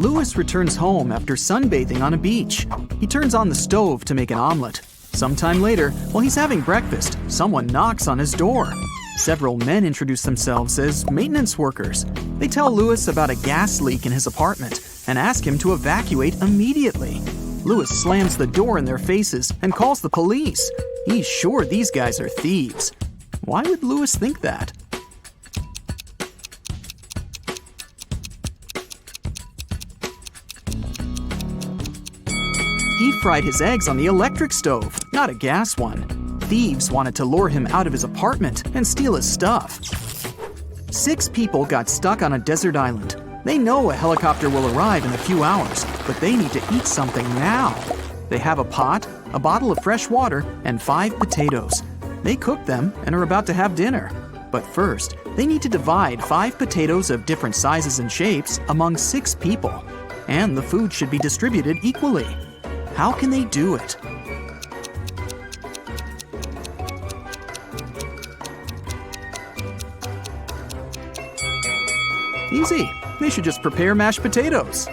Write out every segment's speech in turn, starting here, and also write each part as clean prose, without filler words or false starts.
Louis returns home after sunbathing on a beach. He turns on the stove to make an omelet. Sometime later, while he's having breakfast, someone knocks on his door. Several men introduce themselves as maintenance workers. They tell Louis about a gas leak in his apartment and ask him to evacuate immediately. Louis slams the door in their faces and calls the police. He's sure these guys are thieves. Why would Louis think that? He fried his eggs on the electric stove, not a gas one. Thieves wanted to lure him out of his apartment and steal his stuff. 6 people got stuck on a desert island. They know a helicopter will arrive in a few hours, but they need to eat something now. They have a pot, a bottle of fresh water, and 5 potatoes. They cook them and are about to have dinner. But first, they need to divide 5 potatoes of different sizes and shapes among 6 people. And the food should be distributed equally. How can they do it? Easy. They should just prepare mashed potatoes.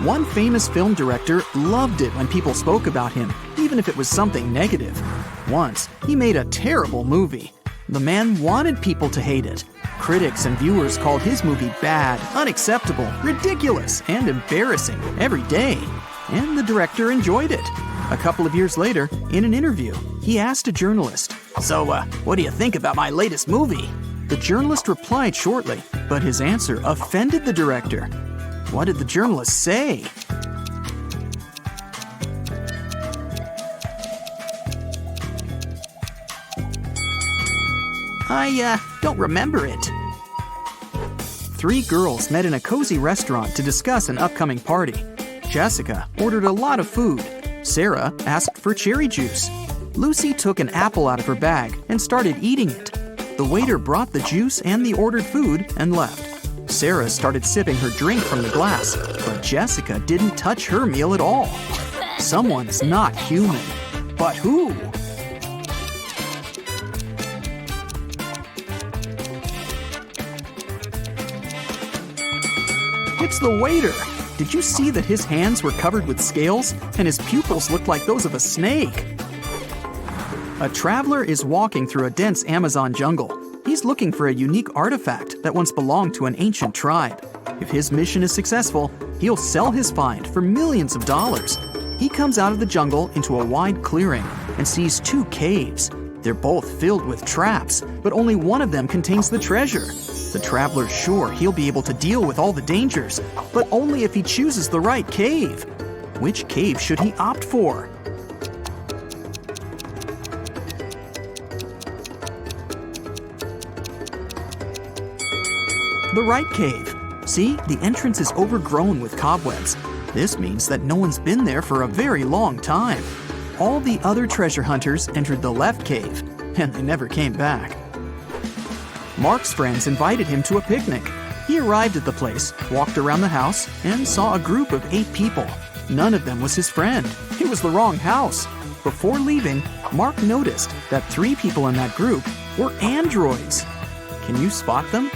One famous film director loved it when people spoke about him, even if it was something negative. Once, he made a terrible movie. The man wanted people to hate it. Critics and viewers called his movie bad, unacceptable, ridiculous, and embarrassing every day. And the director enjoyed it. A couple of years later, in an interview, he asked a journalist, "So, what do you think about my latest movie?" The journalist replied shortly, but his answer offended the director. What did the journalist say? I don't remember it. 3 girls met in a cozy restaurant to discuss an upcoming party. Jessica ordered a lot of food. Sarah asked for cherry juice. Lucy took an apple out of her bag and started eating it. The waiter brought the juice and the ordered food and left. Sarah started sipping her drink from the glass, but Jessica didn't touch her meal at all. Someone's not human. But who? It's the waiter. Did you see that his hands were covered with scales and his pupils looked like those of a snake? A traveler is walking through a dense Amazon jungle. He's looking for a unique artifact that once belonged to an ancient tribe. If his mission is successful, he'll sell his find for millions of dollars. He comes out of the jungle into a wide clearing and sees 2 caves. They're both filled with traps, but only one of them contains the treasure. The traveler's sure he'll be able to deal with all the dangers, but only if he chooses the right cave. Which cave should he opt for? The right cave. See, the entrance is overgrown with cobwebs. This means that no one's been there for a very long time. All the other treasure hunters entered the left cave, and they never came back. Mark's friends invited him to a picnic. He arrived at the place, walked around the house, and saw a group of 8 people. None of them was his friend. It was the wrong house. Before leaving, Mark noticed that 3 people in that group were androids. Can you spot them?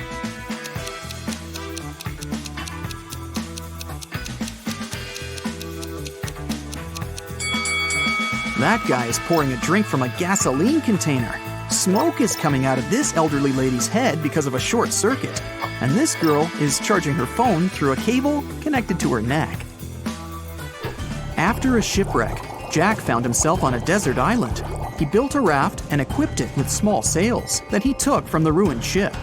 That guy is pouring a drink from a gasoline container. Smoke is coming out of this elderly lady's head because of a short circuit. And this girl is charging her phone through a cable connected to her neck. After a shipwreck, Jack found himself on a desert island. He built a raft and equipped it with small sails that he took from the ruined ship.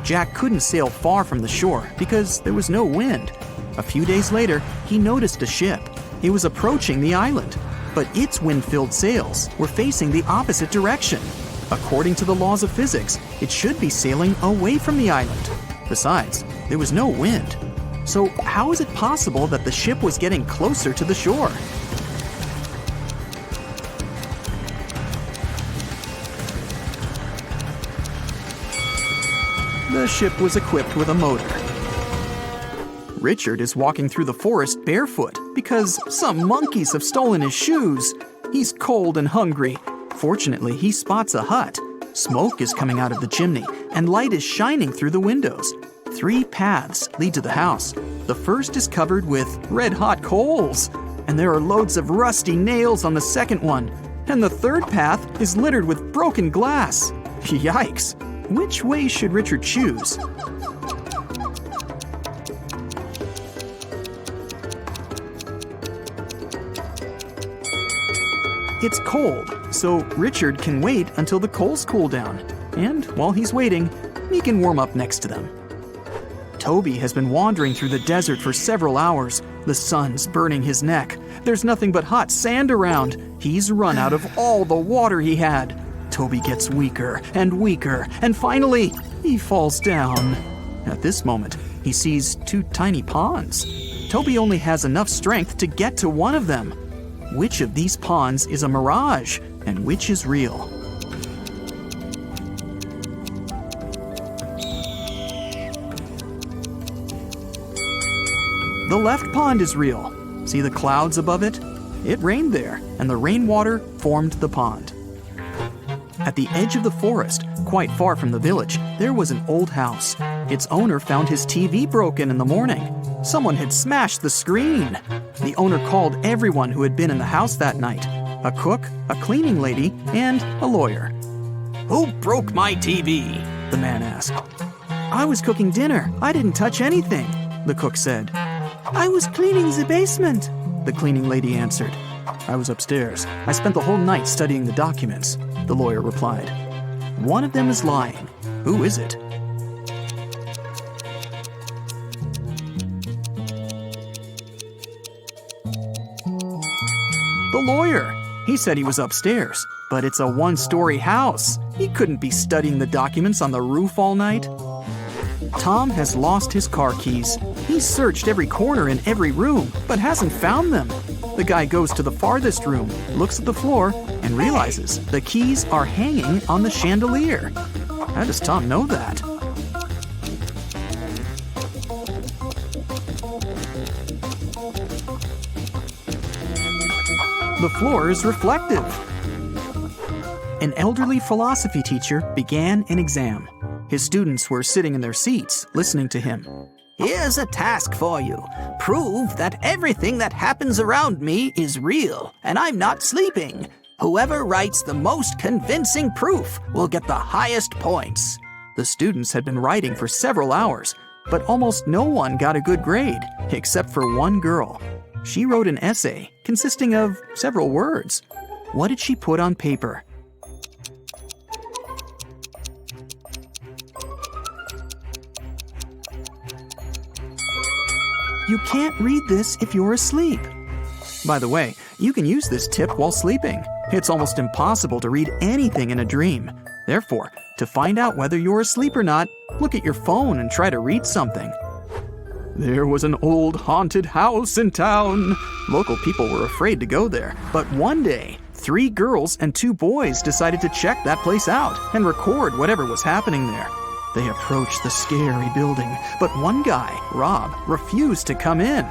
Jack couldn't sail far from the shore because there was no wind. A few days later, he noticed a ship. It was approaching the island, but its wind-filled sails were facing the opposite direction. According to the laws of physics, it should be sailing away from the island. Besides, there was no wind. So how is it possible that the ship was getting closer to the shore? The ship was equipped with a motor. Richard is walking through the forest barefoot because some monkeys have stolen his shoes. He's cold and hungry. Fortunately, he spots a hut. Smoke is coming out of the chimney, and light is shining through the windows. 3 paths lead to the house. The first is covered with red-hot coals, and there are loads of rusty nails on the second one. And the third path is littered with broken glass. Yikes! Which way should Richard choose? It's cold, so Richard can wait until the coals cool down. And while he's waiting, he can warm up next to them. Toby has been wandering through the desert for several hours. The sun's burning his neck. There's nothing but hot sand around. He's run out of all the water he had. Toby gets weaker and weaker, and finally, he falls down. At this moment, he sees 2 tiny ponds. Toby only has enough strength to get to one of them. Which of these ponds is a mirage, and which is real? The left pond is real. See the clouds above it? It rained there, and the rainwater formed the pond. At the edge of the forest, quite far from the village, there was an old house. Its owner found his TV broken in the morning. Someone had smashed the screen. The owner called everyone who had been in the house that night: a cook, a cleaning lady, and a lawyer. "Who broke my TV?" the man asked. "I was cooking dinner. I didn't touch anything," the cook said. "I was cleaning the basement," the cleaning lady answered. "I was upstairs. I spent the whole night studying the documents," the lawyer replied. One of them is lying. Who is it? The lawyer. He said he was upstairs, but it's a 1-story house. He couldn't be studying the documents on the roof all night. Tom has lost his car keys. He's searched every corner in every room, but hasn't found them. The guy goes to the farthest room, looks at the floor, and realizes the keys are hanging on the chandelier. How does Tom know that? The floor is reflective. An elderly philosophy teacher began an exam. His students were sitting in their seats, listening to him. "Here's a task for you. Prove that everything that happens around me is real, and I'm not sleeping. Whoever writes the most convincing proof will get the highest points." The students had been writing for several hours, but almost no one got a good grade, except for one girl. She wrote an essay consisting of several words. What did she put on paper? You can't read this if you're asleep. By the way, you can use this tip while sleeping. It's almost impossible to read anything in a dream. Therefore, to find out whether you're asleep or not, look at your phone and try to read something. There was an old haunted house in town. Local people were afraid to go there, but one day, 3 girls and 2 boys decided to check that place out and record whatever was happening there. They approached the scary building, but one guy, Rob, refused to come in.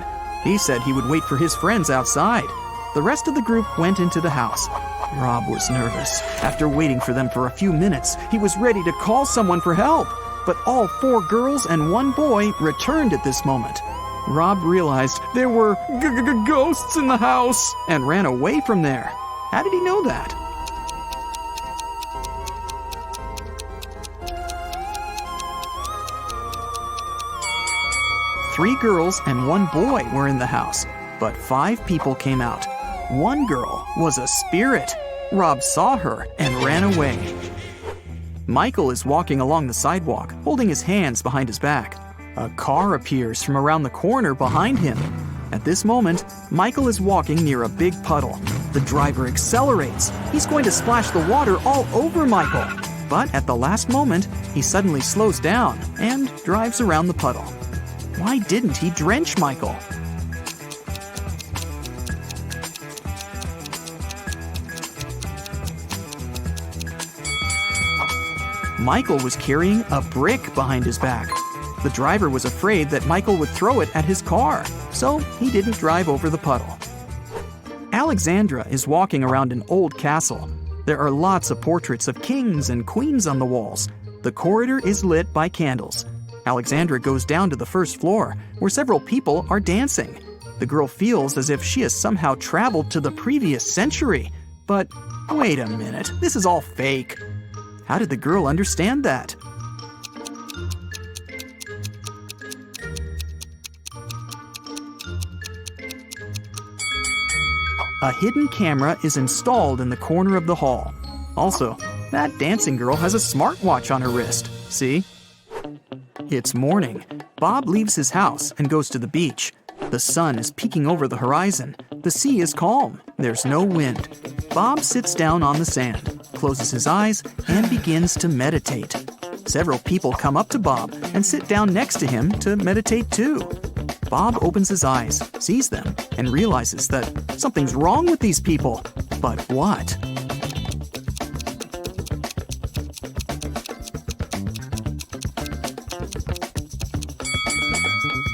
He said he would wait for his friends outside. The rest of the group went into the house. Rob was nervous. After waiting for them for a few minutes, he was ready to call someone for help. But all 4 girls and 1 boy returned at this moment. Rob realized there were ghosts in the house and ran away from there. How did he know that? Three girls and 1 boy were in the house, but 5 people came out. 1 girl was a spirit. Rob saw her and ran away. Michael is walking along the sidewalk, holding his hands behind his back. A car appears from around the corner behind him. At this moment, Michael is walking near a big puddle. The driver accelerates. He's going to splash the water all over Michael. But at the last moment, he suddenly slows down and drives around the puddle. Why didn't he drench Michael? Michael was carrying a brick behind his back. The driver was afraid that Michael would throw it at his car, so he didn't drive over the puddle. Alexandra is walking around an old castle. There are lots of portraits of kings and queens on the walls. The corridor is lit by candles. Alexandra goes down to the first floor, where several people are dancing. The girl feels as if she has somehow traveled to the previous century. But wait a minute, this is all fake. How did the girl understand that? A hidden camera is installed in the corner of the hall. Also, that dancing girl has a smartwatch on her wrist. See? It's morning. Bob leaves his house and goes to the beach. The sun is peeking over the horizon. The sea is calm. There's no wind. Bob sits down on the sand, closes his eyes, and begins to meditate. Several people come up to Bob and sit down next to him to meditate too. Bob opens his eyes, sees them, and realizes that something's wrong with these people. But what?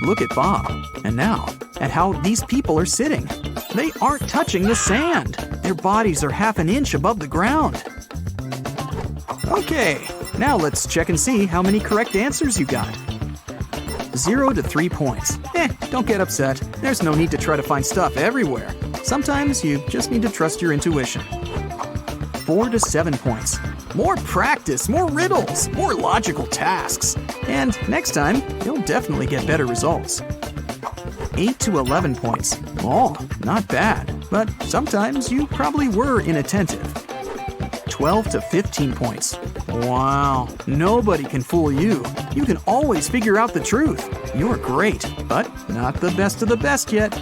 Look at Bob, and now at how these people are sitting. They aren't touching the sand. Their bodies are half an inch above the ground. Okay, now let's check and see how many correct answers you got. 0 to 3 points. Don't get upset. There's no need to try to find stuff everywhere. Sometimes you just need to trust your intuition. 4 to 7 points. More practice, more riddles, more logical tasks. And next time, you'll definitely get better results. 8 to 11 points. Oh, not bad, but sometimes you probably were inattentive. 12 to 15 points. Wow, nobody can fool you. You can always figure out the truth. You're great, but not the best of the best yet.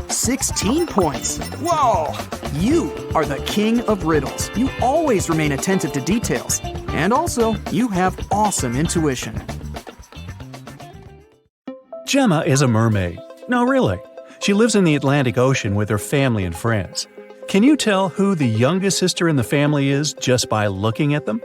16 points. Whoa! You are the king of riddles. You always remain attentive to details. And also, you have awesome intuition. Gemma is a mermaid. No, really. She lives in the Atlantic Ocean with her family and friends. Can you tell who the youngest sister in the family is just by looking at them?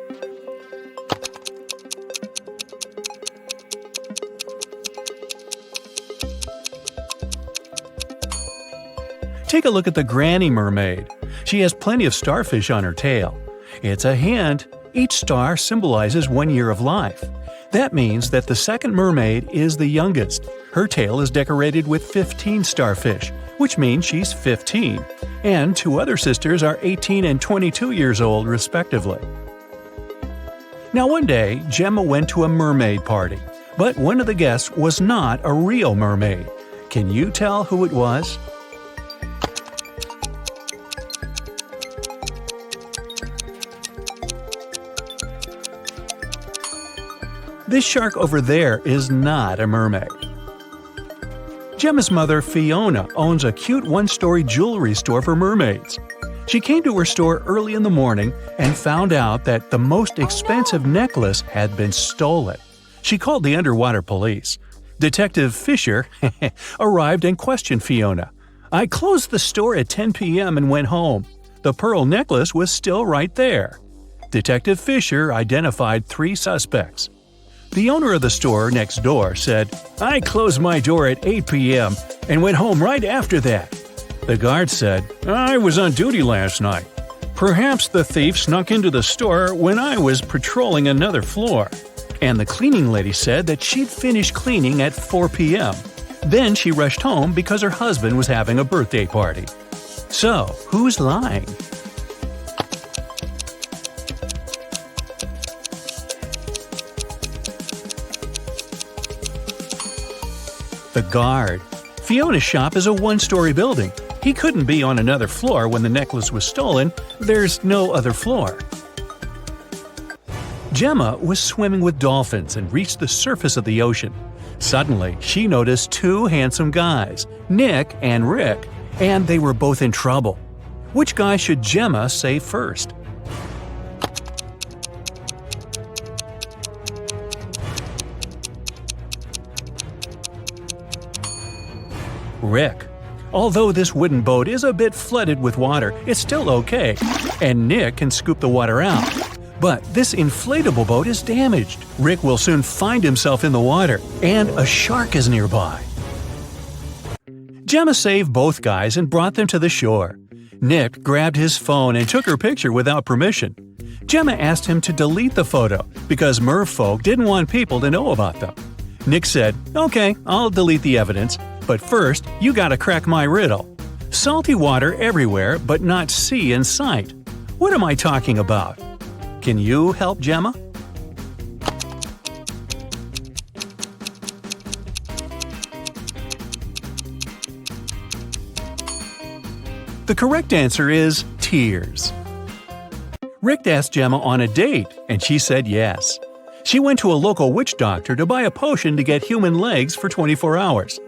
Take a look at the granny mermaid. She has plenty of starfish on her tail. It's a hint. Each star symbolizes 1 year of life. That means that the second mermaid is the youngest. Her tail is decorated with 15 starfish, which means she's 15. And 2 other sisters are 18 and 22 years old, respectively. Now one day, Gemma went to a mermaid party, but one of the guests was not a real mermaid. Can you tell who it was? This shark over there is not a mermaid. Gemma's mother, Fiona, owns a cute one-story jewelry store for mermaids. She came to her store early in the morning and found out that the most expensive necklace had been stolen. She called the underwater police. Detective Fisher arrived and questioned Fiona. "I closed the store at 10 p.m. and went home. The pearl necklace was still right there." Detective Fisher identified 3 suspects. The owner of the store next door said, "I closed my door at 8 p.m. and went home right after that." The guard said, "I was on duty last night. Perhaps the thief snuck into the store when I was patrolling another floor." And the cleaning lady said that she'd finished cleaning at 4 p.m. Then she rushed home because her husband was having a birthday party. So, who's lying? The guard. Fiona's shop is a one-story building. He couldn't be on another floor when the necklace was stolen. There's no other floor. Gemma was swimming with dolphins and reached the surface of the ocean. Suddenly, she noticed 2 handsome guys, Nick and Rick, and they were both in trouble. Which guy should Gemma save first? Rick. Although this wooden boat is a bit flooded with water, it's still okay, and Nick can scoop the water out. But this inflatable boat is damaged. Rick will soon find himself in the water, and a shark is nearby. Gemma saved both guys and brought them to the shore. Nick grabbed his phone and took her picture without permission. Gemma asked him to delete the photo because merfolk didn't want people to know about them. Nick said, "Okay, I'll delete the evidence, but first, you gotta crack my riddle. Salty water everywhere, but not sea in sight. What am I talking about? Can you help Gemma?" The correct answer is tears. Rick asked Gemma on a date, and she said yes. She went to a local witch doctor to buy a potion to get human legs for 24 hours.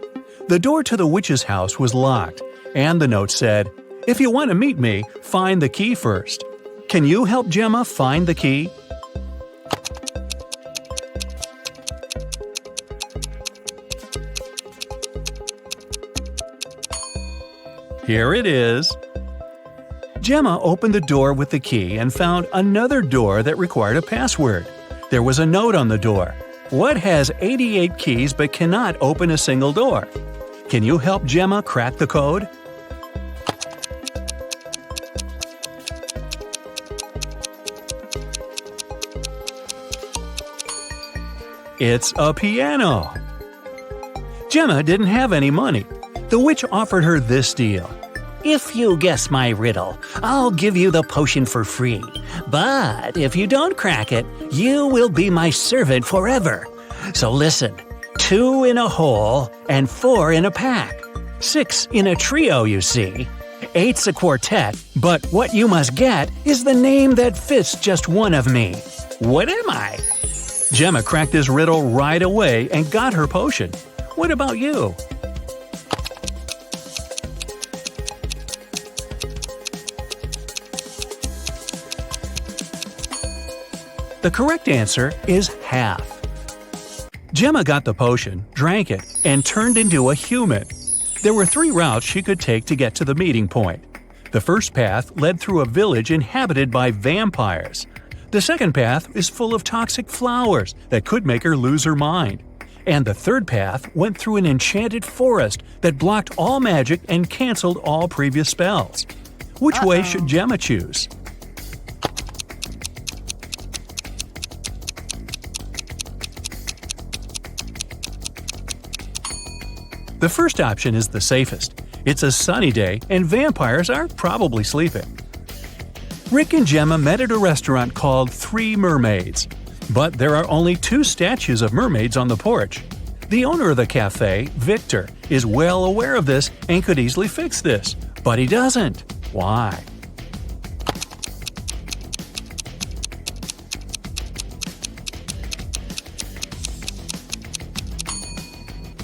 The door to the witch's house was locked, and the note said, "If you want to meet me, find the key first." Can you help Gemma find the key? Here it is. Gemma opened the door with the key and found another door that required a password. There was a note on the door. What has 88 keys but cannot open a single door? Can you help Gemma crack the code? It's a piano. Gemma didn't have any money. The witch offered her this deal. If you guess my riddle, I'll give you the potion for free. But if you don't crack it, you will be my servant forever. So listen, 2 in a hole and 4 in a pack. 6 in a trio, you see. 8's a quartet, but what you must get is the name that fits just one of me. What am I? Gemma cracked this riddle right away and got her potion. What about you? The correct answer is half. Gemma got the potion, drank it, and turned into a human. There were 3 routes she could take to get to the meeting point. The first path led through a village inhabited by vampires. The second path is full of toxic flowers that could make her lose her mind. And the third path went through an enchanted forest that blocked all magic and canceled all previous spells. Which way should Gemma choose? The first option is the safest. It's a sunny day and vampires are probably sleeping. Rick and Gemma met at a restaurant called Three Mermaids. But there are only 2 statues of mermaids on the porch. The owner of the cafe, Victor, is well aware of this and could easily fix this. But he doesn't. Why?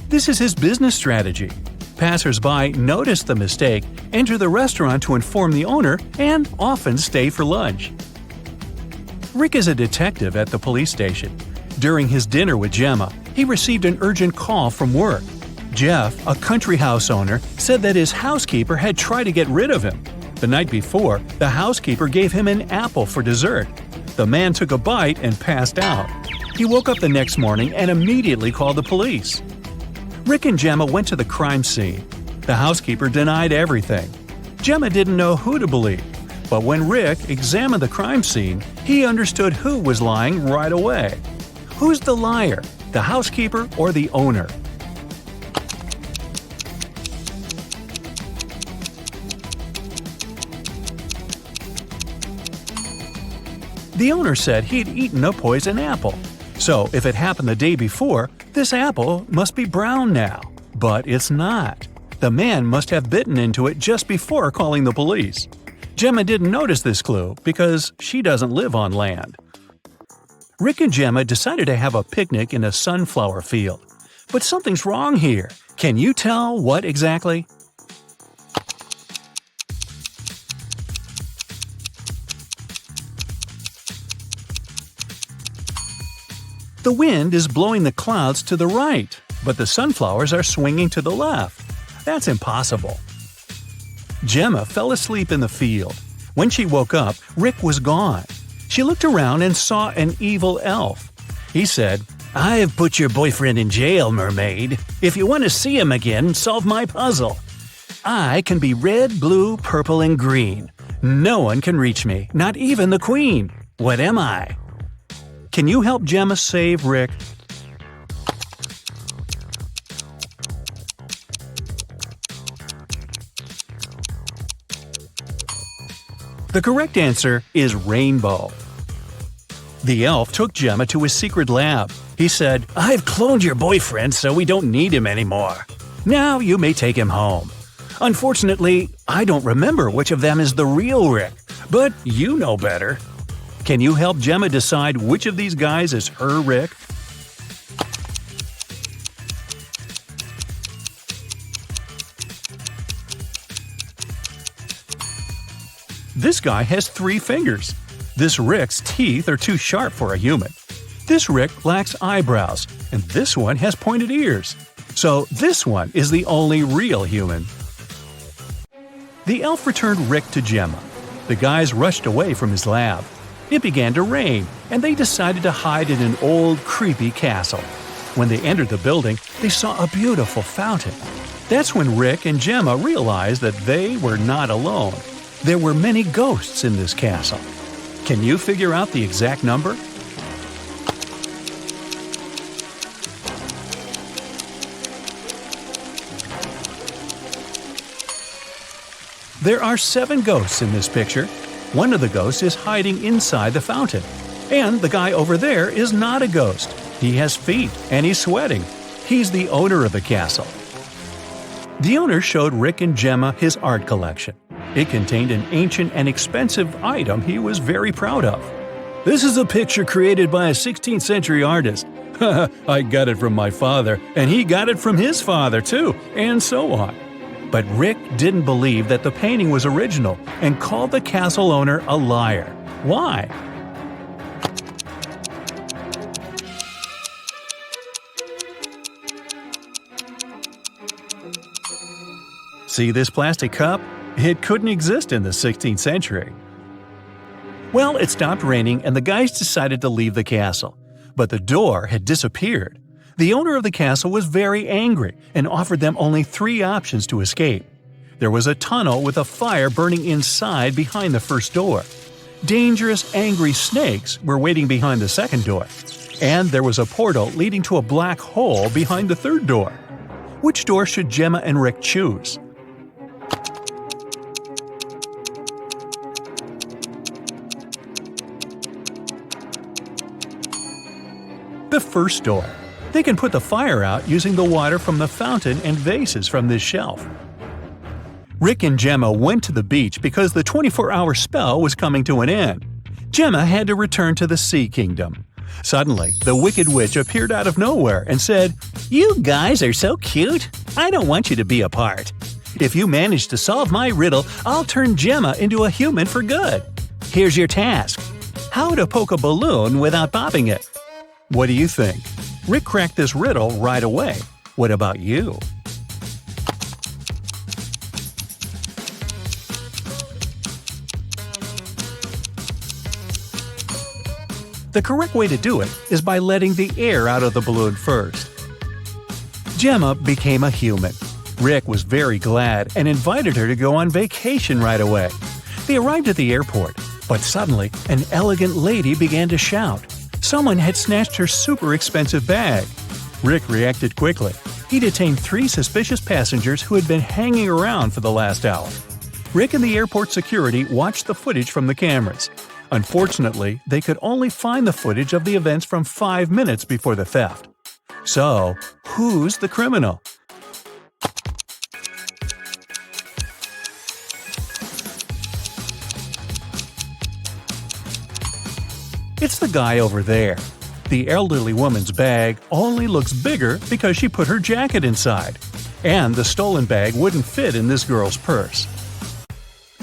This is his business strategy. Passers-by notice the mistake, enter the restaurant to inform the owner, and often stay for lunch. Rick is a detective at the police station. During his dinner with Gemma, he received an urgent call from work. Jeff, a country house owner, said that his housekeeper had tried to get rid of him. The night before, the housekeeper gave him an apple for dessert. The man took a bite and passed out. He woke up the next morning and immediately called the police. Rick and Gemma went to the crime scene. The housekeeper denied everything. Gemma didn't know who to believe, but when Rick examined the crime scene, he understood who was lying right away. Who's the liar, the housekeeper or the owner? The owner said he'd eaten a poison apple. So if it happened the day before, this apple must be brown now. But it's not. The man must have bitten into it just before calling the police. Gemma didn't notice this clue because she doesn't live on land. Rick and Gemma decided to have a picnic in a sunflower field. But something's wrong here. Can you tell what exactly? The wind is blowing the clouds to the right, but the sunflowers are swinging to the left. That's impossible. Gemma fell asleep in the field. When she woke up, Rick was gone. She looked around and saw an evil elf. He said, "I've put your boyfriend in jail, mermaid. If you want to see him again, solve my puzzle." I can be red, blue, purple, and green. No one can reach me, not even the queen. What am I? Can you help Gemma save Rick? The correct answer is rainbow. The elf took Gemma to his secret lab. He said, "I've cloned your boyfriend so we don't need him anymore. Now you may take him home. Unfortunately, I don't remember which of them is the real Rick, but you know better. Can you help Gemma decide which of these guys is her Rick?" This guy has 3 fingers. This Rick's teeth are too sharp for a human. This Rick lacks eyebrows, and this one has pointed ears. So this one is the only real human. The elf returned Rick to Gemma. The guys rushed away from his lab. It began to rain, and they decided to hide in an old, creepy castle. When they entered the building, they saw a beautiful fountain. That's when Rick and Gemma realized that they were not alone. There were many ghosts in this castle. Can you figure out the exact number? There are 7 ghosts in this picture. One of the ghosts is hiding inside the fountain. And the guy over there is not a ghost. He has feet and he's sweating. He's the owner of the castle. The owner showed Rick and Gemma his art collection. It contained an ancient and expensive item he was very proud of. "This is a picture created by a 16th century artist. I got it from my father, and he got it from his father too, and so on." But Rick didn't believe that the painting was original and called the castle owner a liar. Why? See this plastic cup? It couldn't exist in the 16th century. Well, it stopped raining and the guys decided to leave the castle. But the door had disappeared. The owner of the castle was very angry and offered them only 3 options to escape. There was a tunnel with a fire burning inside behind the first door. Dangerous, angry snakes were waiting behind the second door. And there was a portal leading to a black hole behind the third door. Which door should Gemma and Rick choose? The first door. They can put the fire out using the water from the fountain and vases from this shelf. Rick and Gemma went to the beach because the 24-hour spell was coming to an end. Gemma had to return to the Sea Kingdom. Suddenly, the Wicked Witch appeared out of nowhere and said, "You guys are so cute. I don't want you to be apart. If you manage to solve my riddle, I'll turn Gemma into a human for good. Here's your task. How to poke a balloon without popping it." What do you think? Rick cracked this riddle right away. What about you? The correct way to do it is by letting the air out of the balloon first. Gemma became a human. Rick was very glad and invited her to go on vacation right away. They arrived at the airport, but suddenly an elegant lady began to shout. Someone had snatched her super expensive bag. Rick reacted quickly. He detained 3 suspicious passengers who had been hanging around for the last hour. Rick and the airport security watched the footage from the cameras. Unfortunately, they could only find the footage of the events from 5 minutes before the theft. So, who's the criminal? It's the guy over there. The elderly woman's bag only looks bigger because she put her jacket inside. And the stolen bag wouldn't fit in this girl's purse.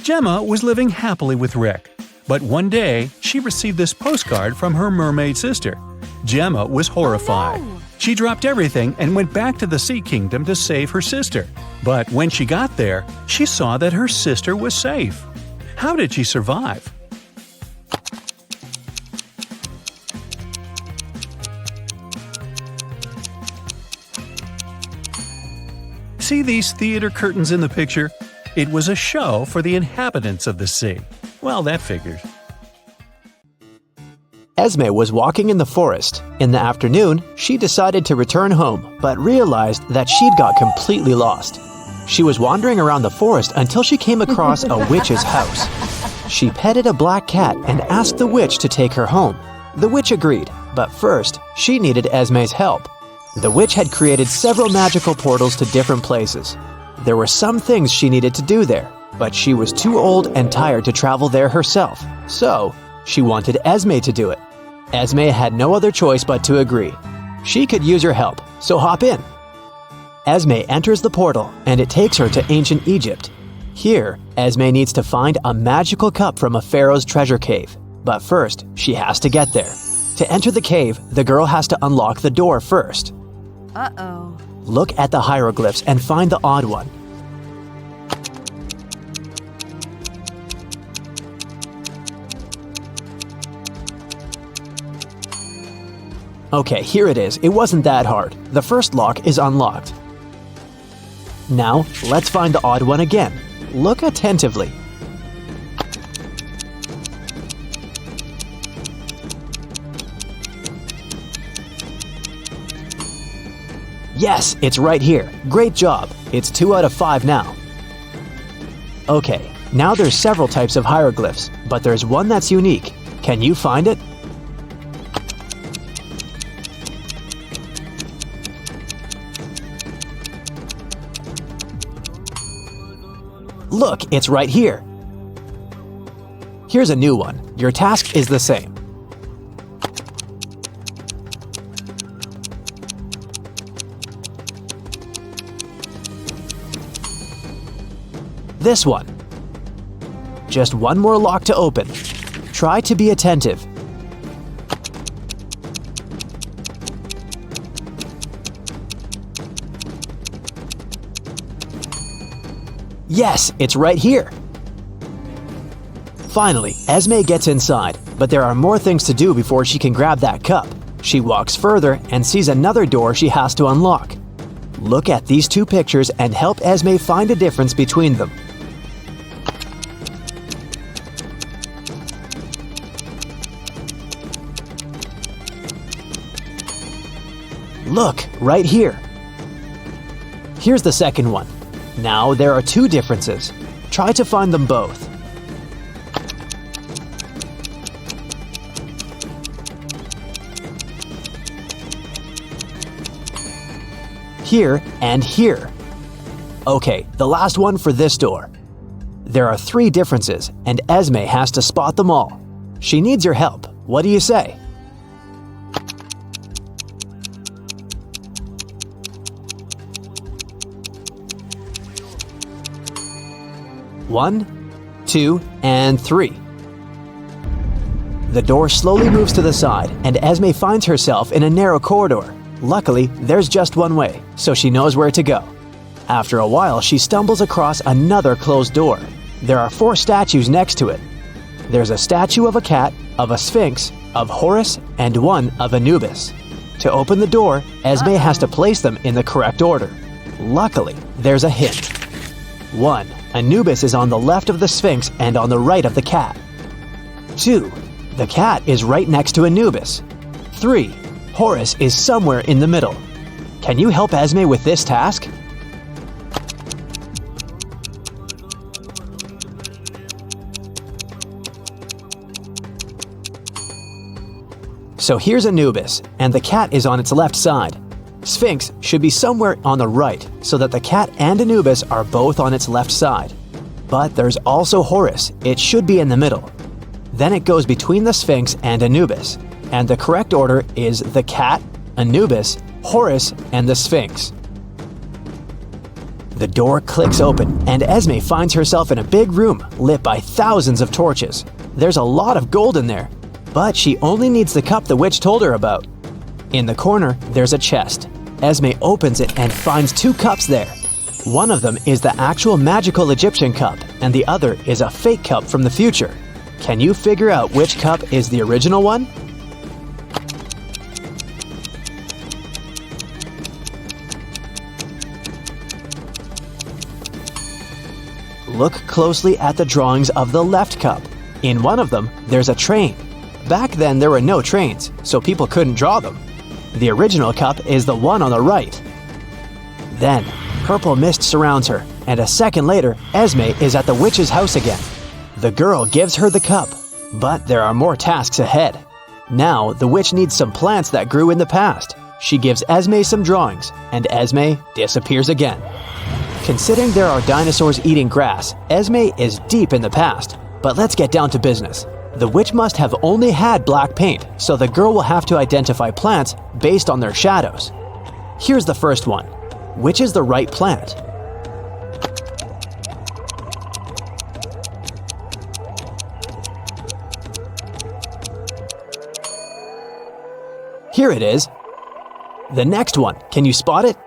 Gemma was living happily with Rick. But one day, she received this postcard from her mermaid sister. Gemma was horrified. She dropped everything and went back to the Sea Kingdom to save her sister. But when she got there, she saw that her sister was safe. How did she survive? See these theater curtains in the picture? It was a show for the inhabitants of the sea. Well, that figures. Esme was walking in the forest. In the afternoon, she decided to return home, but realized that she'd got completely lost. She was wandering around the forest until she came across a witch's house. She petted a black cat and asked the witch to take her home. The witch agreed, but first, she needed Esme's help. The witch had created several magical portals to different places. There were some things she needed to do there, but she was too old and tired to travel there herself, so she wanted Esme to do it. Esme had no other choice but to agree. She could use her help, so hop in. Esme enters the portal, and it takes her to ancient Egypt. Here, Esme needs to find a magical cup from a pharaoh's treasure cave. But first, she has to get there. To enter the cave, the girl has to unlock the door first. Uh-oh. Look at the hieroglyphs and find the odd one. Okay, here it is. It wasn't that hard. The first lock is unlocked. Now, let's find the odd one again. Look attentively. Yes, it's right here. Great job. It's 2 out of 5 now. Okay, now there's several types of hieroglyphs, but there's one that's unique. Can you find it? Look, it's right here. Here's a new one. Your task is the same. This one. Just one more lock to open. Try to be attentive. Yes, it's right here. Finally, Esme gets inside, but there are more things to do before she can grab that cup. She walks further and sees another door she has to unlock. Look at these two pictures and help Esme find a difference between them. Look, right here. Here's the second one. Now there are two differences. Try to find them both. Here and here. Okay, the last one for this door. There are 3 differences, and Esme has to spot them all. She needs your help. What do you say? One, 2, and 3. The door slowly moves to the side, and Esme finds herself in a narrow corridor. Luckily, there's just one way, so she knows where to go. After a while, she stumbles across another closed door. There are 4 statues next to it. There's a statue of a cat, of a sphinx, of Horus, and one of Anubis. To open the door, Esme has to place them in the correct order. Luckily, there's a hint. 1. Anubis is on the left of the Sphinx and on the right of the cat. 2. The cat is right next to Anubis. 3. Horus is somewhere in the middle. Can you help Esme with this task? So here's Anubis, and the cat is on its left side. Sphinx should be somewhere on the right, so that the cat and Anubis are both on its left side. But there's also Horus. It should be in the middle. Then it goes between the Sphinx and Anubis, and the correct order is the cat, Anubis, Horus, and the Sphinx. The door clicks open, and Esme finds herself in a big room lit by thousands of torches. There's a lot of gold in there, but she only needs the cup the witch told her about. In the corner, there's a chest. Esme opens it and finds 2 cups there. One of them is the actual magical Egyptian cup, and the other is a fake cup from the future. Can you figure out which cup is the original one? Look closely at the drawings of the left cup. In one of them, there's a train. Back then, there were no trains, so people couldn't draw them. The original cup is the one on the right. Then, purple mist surrounds her, and a second later, Esme is at the witch's house again. The girl gives her the cup, but there are more tasks ahead. Now, the witch needs some plants that grew in the past. She gives Esme some drawings, and Esme disappears again. Considering there are dinosaurs eating grass, Esme is deep in the past. But let's get down to business. The witch must have only had black paint, so the girl will have to identify plants based on their shadows. Here's the first one. Which is the right plant? Here it is. The next one, can you spot it?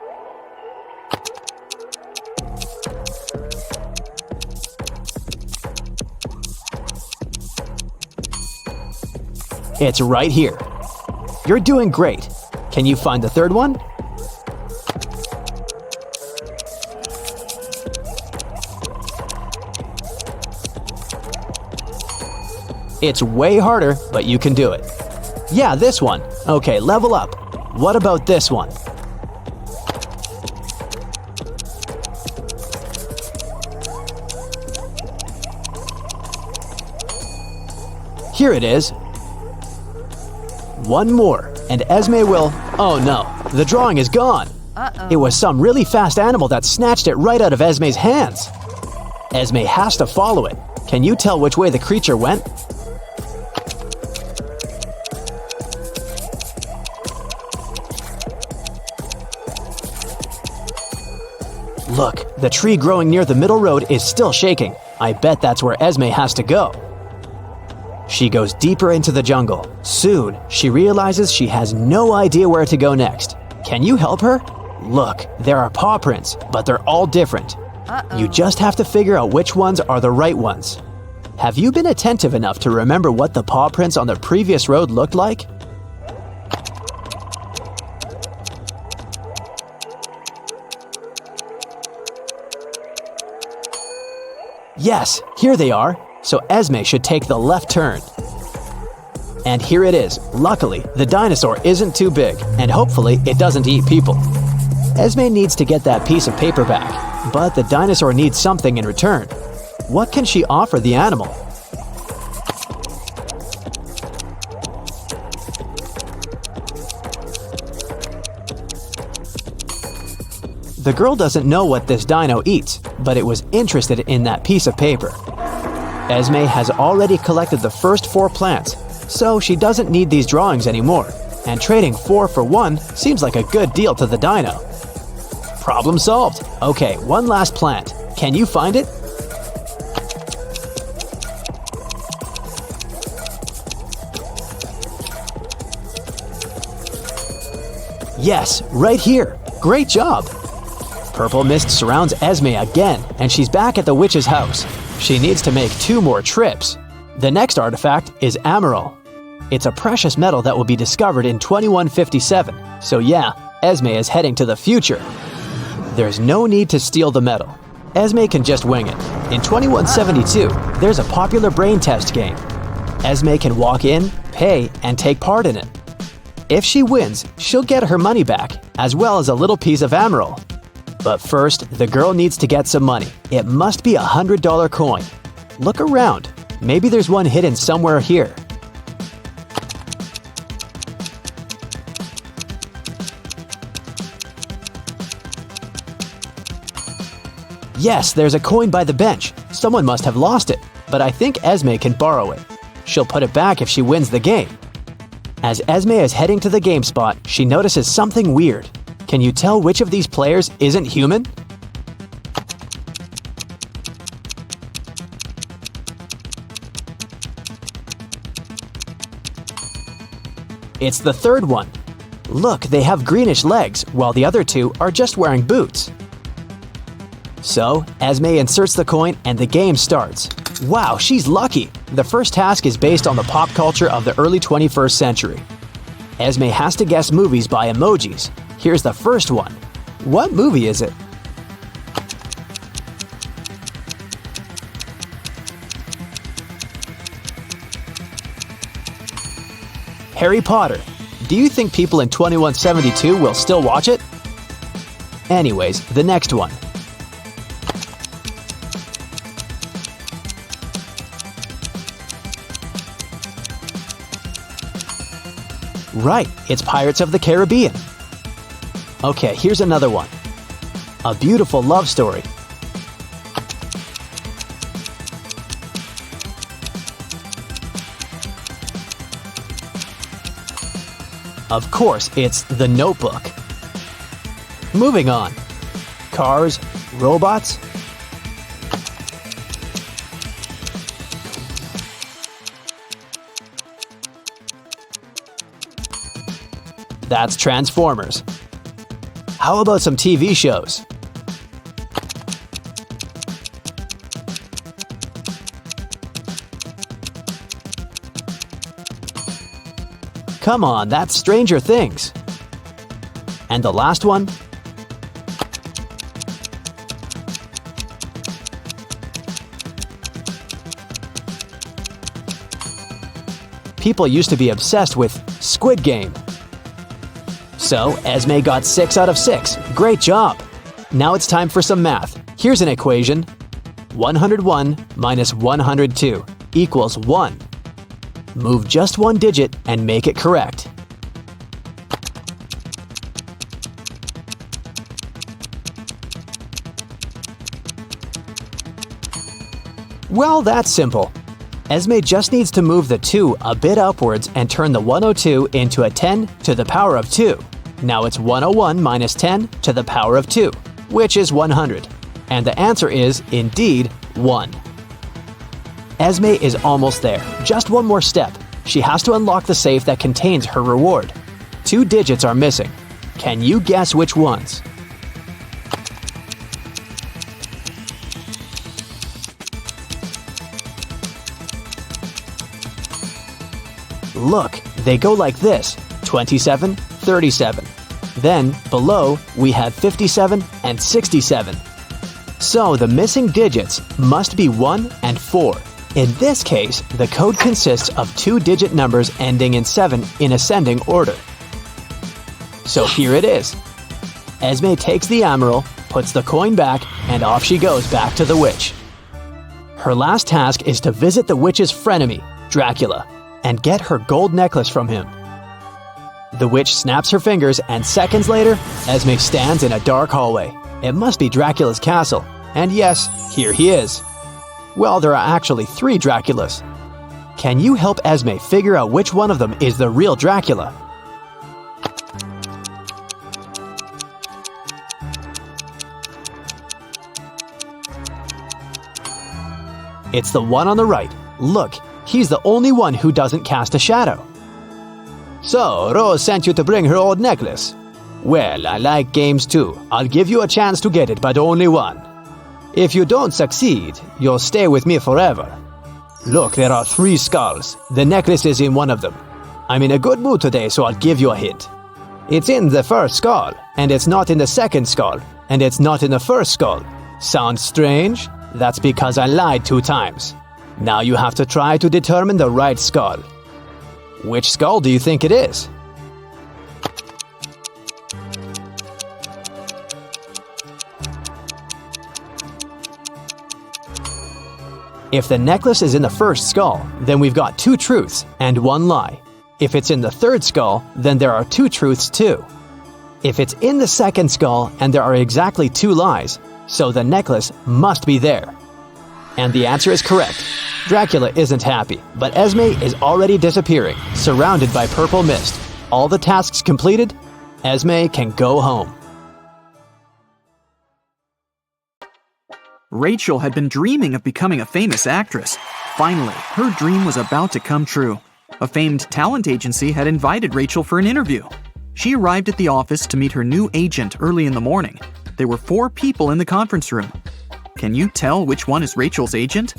It's right here. You're doing great. Can you find the third one? It's way harder, but you can do it. Yeah, this one. Okay, level up. What about this one? Here it is. One more, and Esme will... Oh no, the drawing is gone. It was some really fast animal that snatched it right out of Esme's hands. Esme has to follow it. Can you tell which way the creature went? Look, the tree growing near the middle road is still shaking. I bet that's where Esme has to go. She goes deeper into the jungle. Soon, she realizes she has no idea where to go next. Can you help her? Look, there are paw prints, but they're all different. You just have to figure out which ones are the right ones. Have you been attentive enough to remember what the paw prints on the previous road looked like? Yes, here they are. So Esme should take the left turn. And here it is. Luckily, the dinosaur isn't too big, and hopefully it doesn't eat people. Esme needs to get that piece of paper back, but the dinosaur needs something in return. What can she offer the animal? The girl doesn't know what this dino eats, but it was interested in that piece of paper. Esme has already collected the first 4 plants, so she doesn't need these drawings anymore, and trading 4 for 1 seems like a good deal to the dino. Problem solved. Okay, one last plant. Can you find it? Yes, right here. Great job. Purple mist surrounds Esme again, and she's back at the witch's house. She needs to make 2 more trips. The next artifact is emerald. It's a precious metal that will be discovered in 2157. So yeah, Esme is heading to the future. There's no need to steal the metal. Esme can just wing it. In 2172, there's a popular brain test game. Esme can walk in, pay, and take part in it. If she wins, she'll get her money back, as well as a little piece of emerald. But first, the girl needs to get some money. It must be a $100 coin. Look around. Maybe there's one hidden somewhere here. Yes, there's a coin by the bench. Someone must have lost it, but I think Esme can borrow it. She'll put it back if she wins the game. As Esme is heading to the game spot, she notices something weird. Can you tell which of these players isn't human? It's the third one. Look, they have greenish legs, while the other 2 are just wearing boots. So, Esme inserts the coin and the game starts. Wow, she's lucky! The first task is based on the pop culture of the early 21st century. Esme has to guess movies by emojis. Here's the first one. What movie is it? Harry Potter. Do you think people in 2172 will still watch it? Anyways, the next one. Right, it's Pirates of the Caribbean. Okay, here's another one. A beautiful love story. Of course, it's The Notebook. Moving on. Cars, robots. That's Transformers. How about some TV shows? Come on, that's Stranger Things. And the last one? People used to be obsessed with Squid Game. So, Esme got 6 out of 6. Great job! Now it's time for some math. Here's an equation. 101 minus 102 equals 1. Move just one digit and make it correct. Well, that's simple. Esme just needs to move the 2 a bit upwards and turn the 102 into a 10 to the power of 2. Now it's 101 minus 10 to the power of 2, which is 100. And the answer is, indeed, 1. Esme is almost there. Just one more step. She has to unlock the safe that contains her reward. 2 digits are missing. Can you guess which ones? Look, they go like this, 27, 37. Then, below, we have 57 and 67. So the missing digits must be 1 and 4. In this case, the code consists of 2-digit numbers ending in 7 in ascending order. So here it is. Esme takes the emerald, puts the coin back, and off she goes back to the witch. Her last task is to visit the witch's frenemy, Dracula, and get her gold necklace from him. The witch snaps her fingers, and seconds later, Esme stands in a dark hallway. It must be Dracula's castle. And yes, here he is. Well, there are actually 3 Draculas. Can you help Esme figure out which one of them is the real Dracula? It's the one on the right. Look, he's the only one who doesn't cast a shadow. So, Rose sent you to bring her old necklace. Well, I like games too. I'll give you a chance to get it, but only one. If you don't succeed, you'll stay with me forever. Look, there are 3 skulls. The necklace is in one of them. I'm in a good mood today, so I'll give you a hint. It's in the first skull, and it's not in the second skull, and it's not in the first skull. Sounds strange? That's because I lied 2 times. Now you have to try to determine the right skull. Which skull do you think it is? If the necklace is in the first skull, then we've got 2 truths and 1 lie. If it's in the third skull, then there are 2 truths too. If it's in the second skull and there are exactly 2 lies, so the necklace must be there. And the answer is correct. Dracula isn't happy, but Esme is already disappearing, surrounded by purple mist. All the tasks completed, Esme can go home. Rachel had been dreaming of becoming a famous actress. Finally, her dream was about to come true. A famed talent agency had invited Rachel for an interview. She arrived at the office to meet her new agent early in the morning. There were 4 people in the conference room. Can you tell which one is Rachel's agent?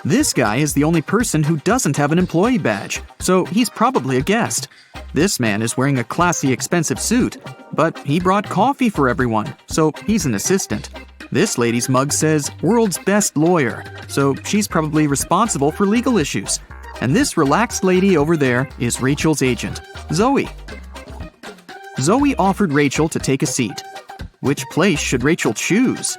This guy is the only person who doesn't have an employee badge, so he's probably a guest. This man is wearing a classy, expensive suit, but he brought coffee for everyone, so he's an assistant. This lady's mug says world's best lawyer, so she's probably responsible for legal issues. And this relaxed lady over there is Rachel's agent, Zoe. Zoe offered Rachel to take a seat. Which place should Rachel choose?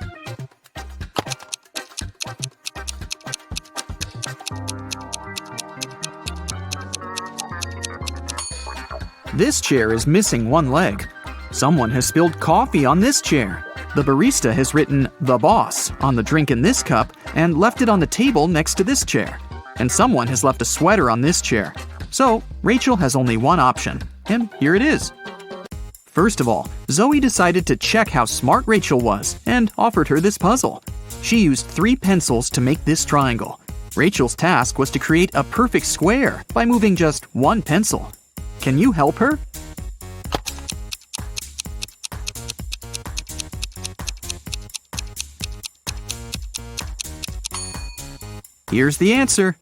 This chair is missing one leg. Someone has spilled coffee on this chair. The barista has written "The Boss" on the drink in this cup and left it on the table next to this chair. And someone has left a sweater on this chair. So, Rachel has only one option, and here it is. First of all, Zoe decided to check how smart Rachel was and offered her this puzzle. She used 3 pencils to make this triangle. Rachel's task was to create a perfect square by moving just 1 pencil. Can you help her? Here's the answer.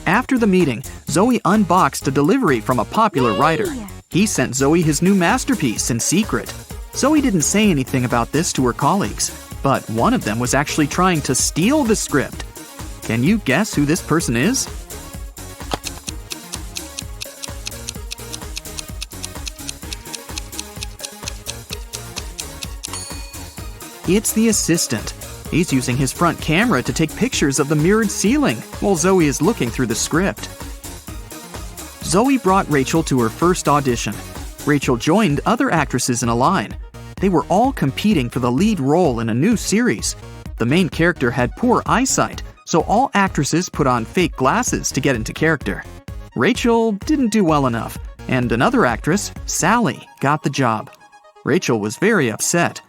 After the meeting, Zoe unboxed a delivery from a popular writer. He sent Zoe his new masterpiece in secret. Zoe didn't say anything about this to her colleagues, but one of them was actually trying to steal the script. Can you guess who this person is? It's the assistant. He's using his front camera to take pictures of the mirrored ceiling while Zoe is looking through the script. Zoe brought Rachel to her first audition. Rachel joined other actresses in a line. They were all competing for the lead role in a new series. The main character had poor eyesight, so all actresses put on fake glasses to get into character. Rachel didn't do well enough, and another actress, Sally, got the job. Rachel was very upset.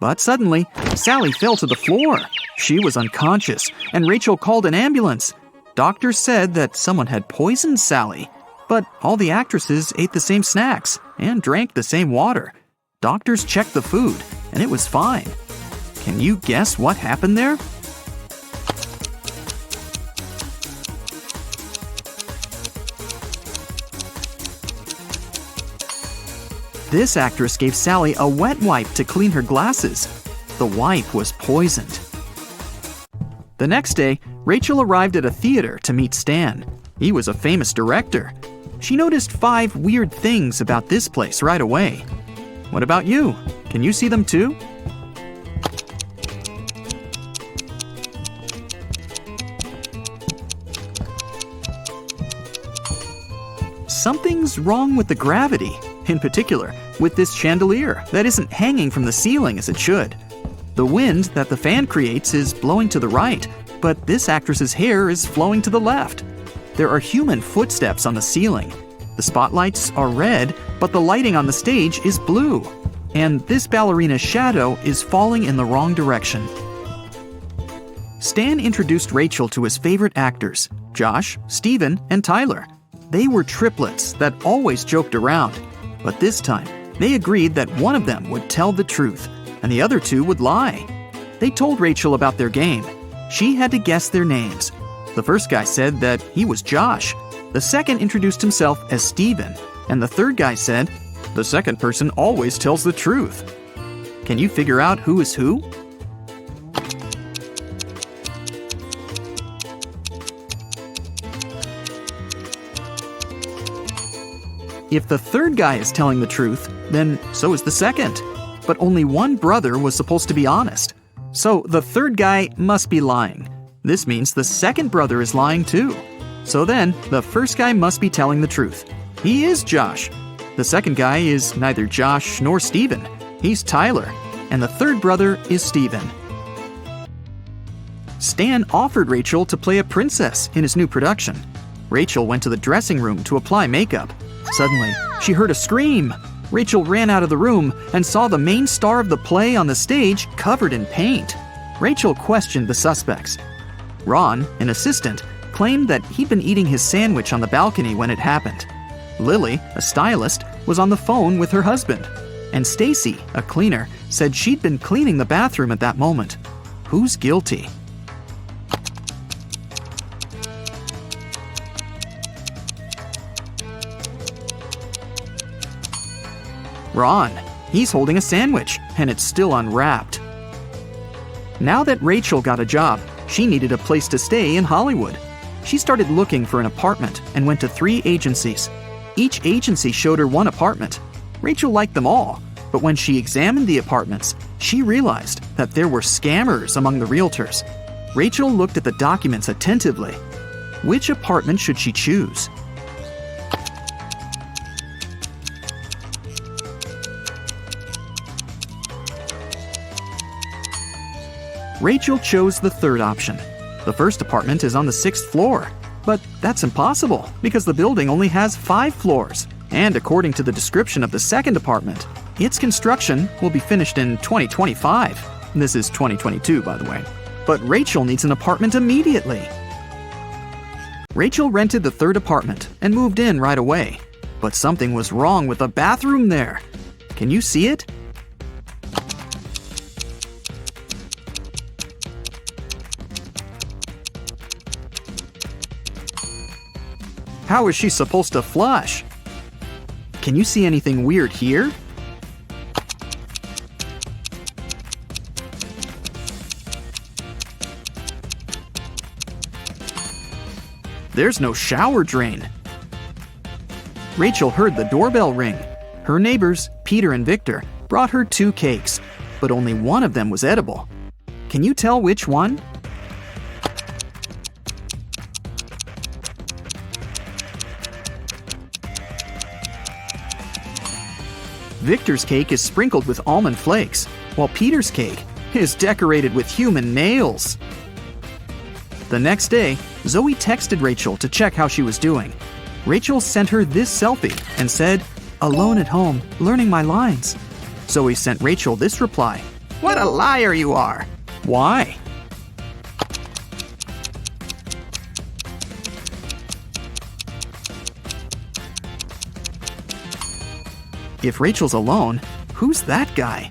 But suddenly, Sally fell to the floor. She was unconscious, and Rachel called an ambulance. Doctors said that someone had poisoned Sally. But all the actresses ate the same snacks and drank the same water. Doctors checked the food, and it was fine. Can you guess what happened there? This actress gave Sally a wet wipe to clean her glasses. The wipe was poisoned. The next day, Rachel arrived at a theater to meet Stan. He was a famous director. She noticed 5 weird things about this place right away. What about you? Can you see them too? Something's wrong with the gravity. In particular, with this chandelier that isn't hanging from the ceiling as it should. The wind that the fan creates is blowing to the right, but this actress's hair is flowing to the left. There are human footsteps on the ceiling. The spotlights are red, but the lighting on the stage is blue. And this ballerina's shadow is falling in the wrong direction. Stan introduced Rachel to his favorite actors, Josh, Steven, and Tyler. They were triplets that always joked around. But this time, they agreed that one of them would tell the truth, and the other 2 would lie. They told Rachel about their game. She had to guess their names. The first guy said that he was Josh. The second introduced himself as Steven, and the third guy said, "The second person always tells the truth." Can you figure out who is who? If the third guy is telling the truth, then so is the second. But only one brother was supposed to be honest. So the third guy must be lying. This means the second brother is lying too. So then, the first guy must be telling the truth. He is Josh. The second guy is neither Josh nor Steven. He's Tyler. And the third brother is Steven. Stan offered Rachel to play a princess in his new production. Rachel went to the dressing room to apply makeup. Suddenly, she heard a scream. Rachel ran out of the room and saw the main star of the play on the stage covered in paint. Rachel questioned the suspects. Ron, an assistant, claimed that he'd been eating his sandwich on the balcony when it happened. Lily, a stylist, was on the phone with her husband. And Stacy, a cleaner, said she'd been cleaning the bathroom at that moment. Who's guilty? Ron. He's holding a sandwich, and it's still unwrapped. Now that Rachel got a job, she needed a place to stay in Hollywood. She started looking for an apartment and went to 3 agencies. Each agency showed her one apartment. Rachel liked them all, but when she examined the apartments, she realized that there were scammers among the realtors. Rachel looked at the documents attentively. Which apartment should she choose? Rachel chose the 3rd option. The first apartment is on the 6th floor. But that's impossible because the building only has 5 floors. And according to the description of the 2nd apartment, its construction will be finished in 2025. This is 2022, by the way. But Rachel needs an apartment immediately. Rachel rented the 3rd apartment and moved in right away. But something was wrong with the bathroom there. Can you see it? How is she supposed to flush? Can you see anything weird here? There's no shower drain. Rachel heard the doorbell ring. Her neighbors, Peter and Victor, brought her 2 cakes, but only one of them was edible. Can you tell which one? Victor's cake is sprinkled with almond flakes, while Peter's cake is decorated with human nails. The next day, Zoe texted Rachel to check how she was doing. Rachel sent her this selfie and said, "Alone at home, learning my lines." Zoe sent Rachel this reply, "What a liar you are." Why? If Rachel's alone, who's that guy?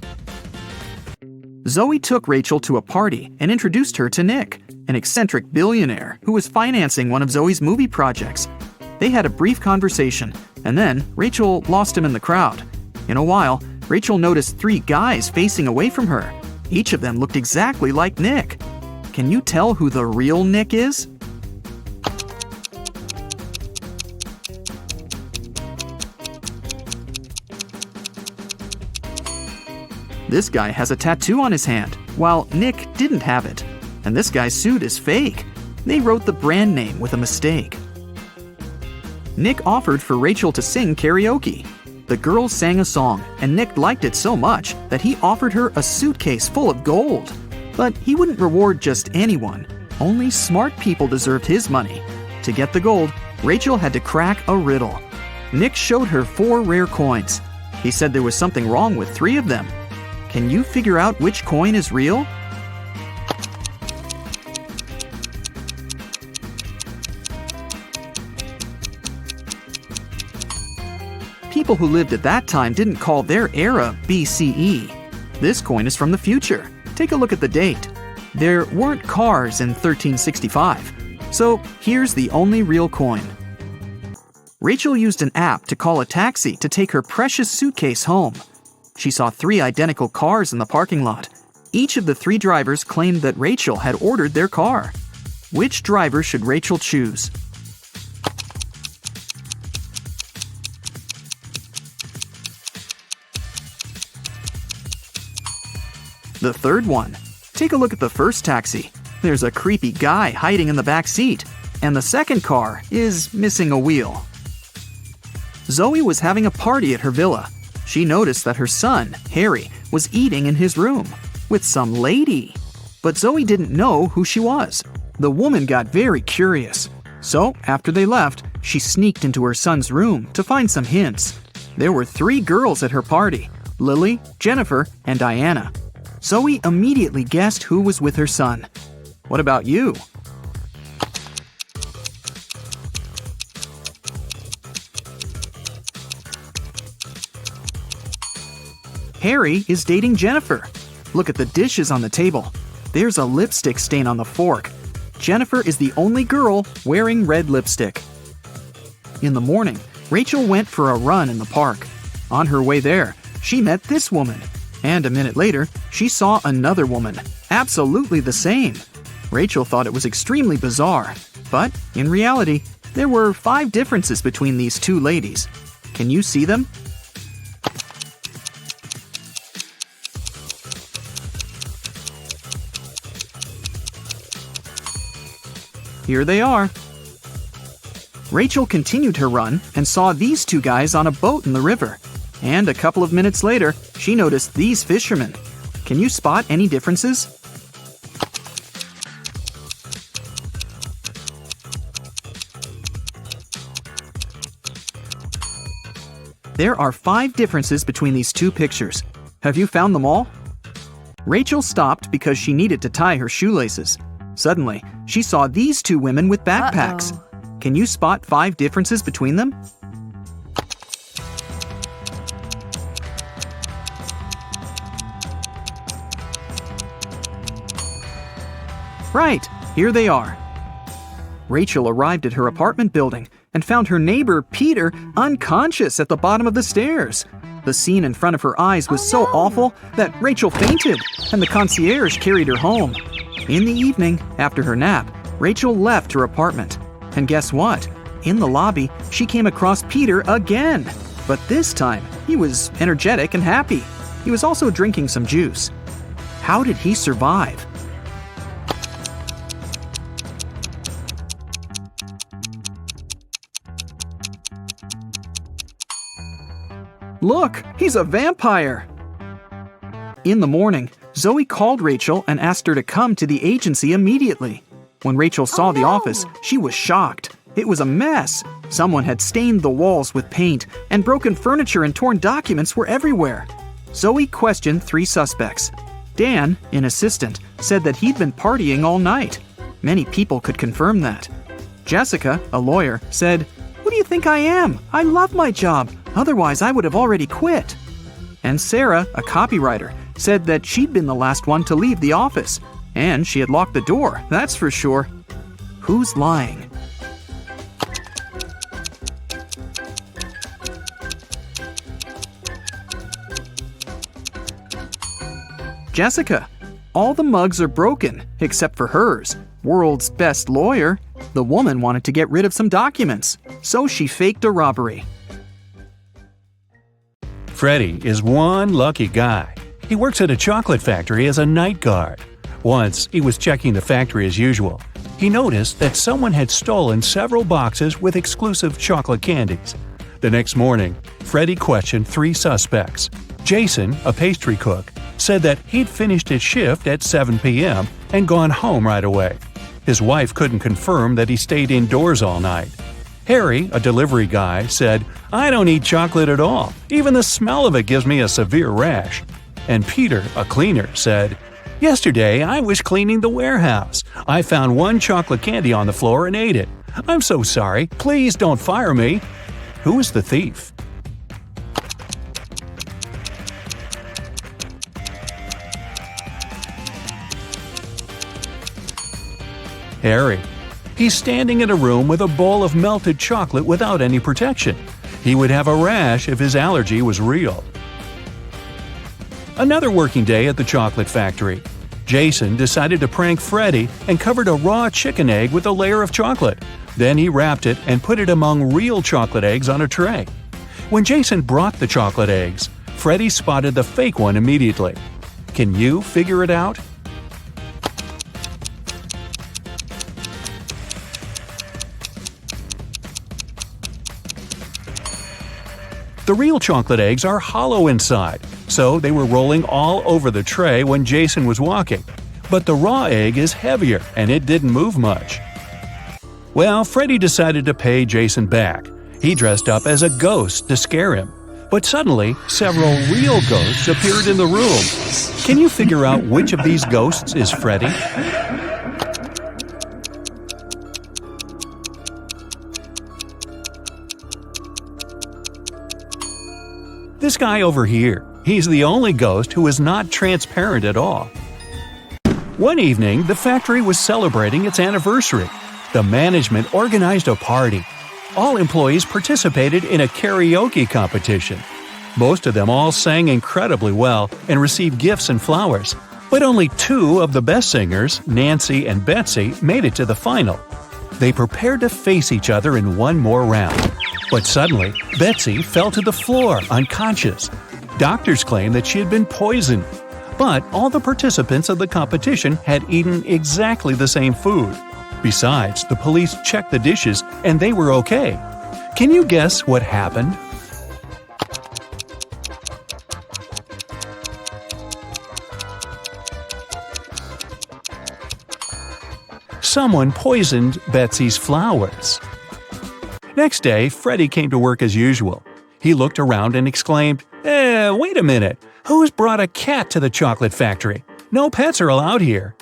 Zoe took Rachel to a party and introduced her to Nick, an eccentric billionaire who was financing one of Zoe's movie projects. They had a brief conversation, and then Rachel lost him in the crowd. In a while, Rachel noticed 3 guys facing away from her. Each of them looked exactly like Nick. Can you tell who the real Nick is? This guy has a tattoo on his hand, while Nick didn't have it. And this guy's suit is fake. They wrote the brand name with a mistake. Nick offered for Rachel to sing karaoke. The girls sang a song, and Nick liked it so much that he offered her a suitcase full of gold. But he wouldn't reward just anyone. Only smart people deserved his money. To get the gold, Rachel had to crack a riddle. Nick showed her 4 rare coins. He said there was something wrong with 3 of them. Can you figure out which coin is real? People who lived at that time didn't call their era BCE. This coin is from the future. Take a look at the date. There weren't cars in 1365. So here's the only real coin. Rachel used an app to call a taxi to take her precious suitcase home. She saw 3 identical cars in the parking lot. Each of the 3 drivers claimed that Rachel had ordered their car. Which driver should Rachel choose? The 3rd one. Take a look at the first taxi. There's a creepy guy hiding in the back seat, and the 2nd car is missing a wheel. Zoe was having a party at her villa. She noticed that her son, Harry, was eating in his room with some lady. But Zoe didn't know who she was. The woman got very curious. So, after they left, she sneaked into her son's room to find some hints. There were 3 girls at her party: Lily, Jennifer, and Diana. Zoe immediately guessed who was with her son. What about you? Harry is dating Jennifer. Look at the dishes on the table. There's a lipstick stain on the fork. Jennifer is the only girl wearing red lipstick. In the morning, Rachel went for a run in the park. On her way there, she met this woman. And a minute later, she saw another woman, absolutely the same. Rachel thought it was extremely bizarre. But, in reality, there were 5 differences between these two ladies. Can you see them? Here they are. Rachel continued her run and saw these 2 guys on a boat in the river. And a couple of minutes later, she noticed these fishermen. Can you spot any differences? There are 5 differences between these 2 pictures. Have you found them all? Rachel stopped because she needed to tie her shoelaces. Suddenly, she saw these 2 women with backpacks. Can you spot 5 differences between them? Right, here they are. Rachel arrived at her apartment building and found her neighbor, Peter, unconscious at the bottom of the stairs. The scene in front of her eyes was so awful that Rachel fainted, and the concierge carried her home. In the evening, after her nap, Rachel left her apartment. And guess what? In the lobby, she came across Peter again. But this time, he was energetic and happy. He was also drinking some juice. How did he survive? Look, he's a vampire! In the morning, Zoe called Rachel and asked her to come to the agency immediately. When Rachel saw the office, she was shocked. It was a mess. Someone had stained the walls with paint, and broken furniture and torn documents were everywhere. Zoe questioned 3 suspects. Dan, an assistant, said that he'd been partying all night. Many people could confirm that. Jessica, a lawyer, said, "Who do you think I am? I love my job. Otherwise, I would have already quit." And Sarah, a copywriter, said that she'd been the last one to leave the office. And she had locked the door, that's for sure. Who's lying? Jessica. All the mugs are broken, except for hers. World's best lawyer. The woman wanted to get rid of some documents, so she faked a robbery. Freddy is one lucky guy. He works at a chocolate factory as a night guard. Once, he was checking the factory as usual. He noticed that someone had stolen several boxes with exclusive chocolate candies. The next morning, Freddy questioned 3 suspects. Jason, a pastry cook, said that he'd finished his shift at 7 p.m. and gone home right away. His wife couldn't confirm that he stayed indoors all night. Harry, a delivery guy, said, "I don't eat chocolate at all. Even the smell of it gives me a severe rash." And Peter, a cleaner, said, "Yesterday, I was cleaning the warehouse. I found 1 chocolate candy on the floor and ate it. I'm so sorry. Please don't fire me." Who is the thief? Harry. He's standing in a room with a bowl of melted chocolate without any protection. He would have a rash if his allergy was real. Another working day at the chocolate factory. Jason decided to prank Freddy and covered a raw chicken egg with a layer of chocolate. Then he wrapped it and put it among real chocolate eggs on a tray. When Jason brought the chocolate eggs, Freddy spotted the fake one immediately. Can you figure it out? The real chocolate eggs are hollow inside, so they were rolling all over the tray when Jason was walking. But the raw egg is heavier, and it didn't move much. Well, Freddy decided to pay Jason back. He dressed up as a ghost to scare him. But suddenly, several real ghosts appeared in the room. Can you figure out which of these ghosts is Freddy? This guy over here. He's the only ghost who is not transparent at all. One evening, the factory was celebrating its anniversary. The management organized a party. All employees participated in a karaoke competition. Most of them all sang incredibly well and received gifts and flowers. But only 2 of the best singers, Nancy and Betsy, made it to the final. They prepared to face each other in one more round. But suddenly, Betsy fell to the floor, unconscious. Doctors claimed that she had been poisoned. But all the participants of the competition had eaten exactly the same food. Besides, the police checked the dishes and they were okay. Can you guess what happened? Someone poisoned Betsy's flowers. Next day, Freddy came to work as usual. He looked around and exclaimed, wait a minute! Who's brought a cat to the chocolate factory? No pets are allowed here.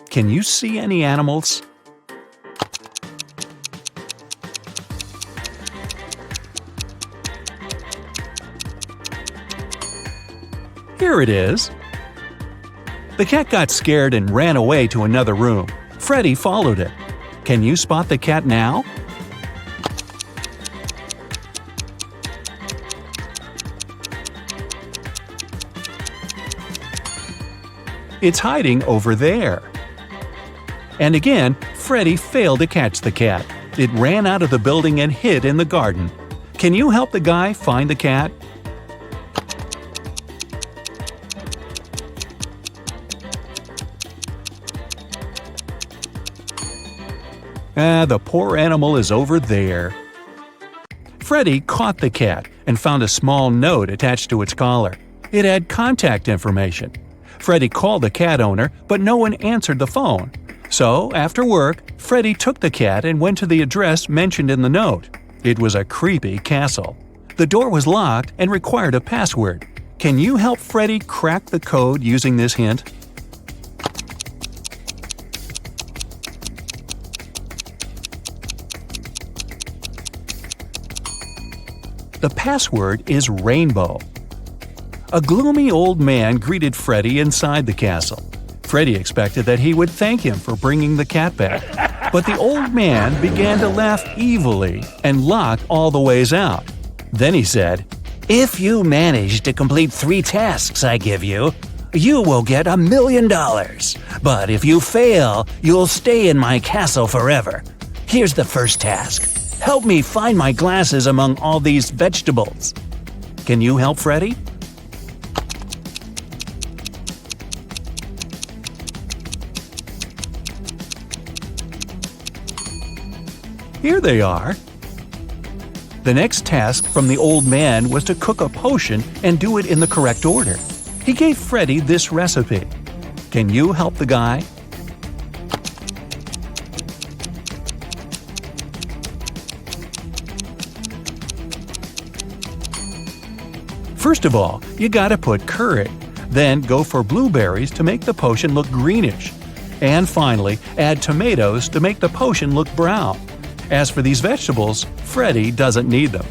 Can you see any animals? Here it is. The cat got scared and ran away to another room. Freddy followed it. Can you spot the cat now? It's hiding over there. And again, Freddy failed to catch the cat. It ran out of the building and hid in the garden. Can you help the guy find the cat? The poor animal is over there. Freddy caught the cat and found a small note attached to its collar. It had contact information. Freddy called the cat owner, but no one answered the phone. So, after work, Freddy took the cat and went to the address mentioned in the note. It was a creepy castle. The door was locked and required a password. Can you help Freddy crack the code using this hint? The password is rainbow. A gloomy old man greeted Freddy inside the castle. Freddy expected that he would thank him for bringing the cat back. But the old man began to laugh evilly and locked all the ways out. Then he said, If you manage to complete 3 tasks I give you, you will get $1 million. But if you fail, you'll stay in my castle forever. Here's the first task. Help me find my glasses among all these vegetables. Can you help Freddy? Here they are. The next task from the old man was to cook a potion and do it in the correct order. He gave Freddy this recipe. Can you help the guy? First of all, you gotta put curry. Then go for blueberries to make the potion look greenish. And finally, add tomatoes to make the potion look brown. As for these vegetables, Freddy doesn't need them.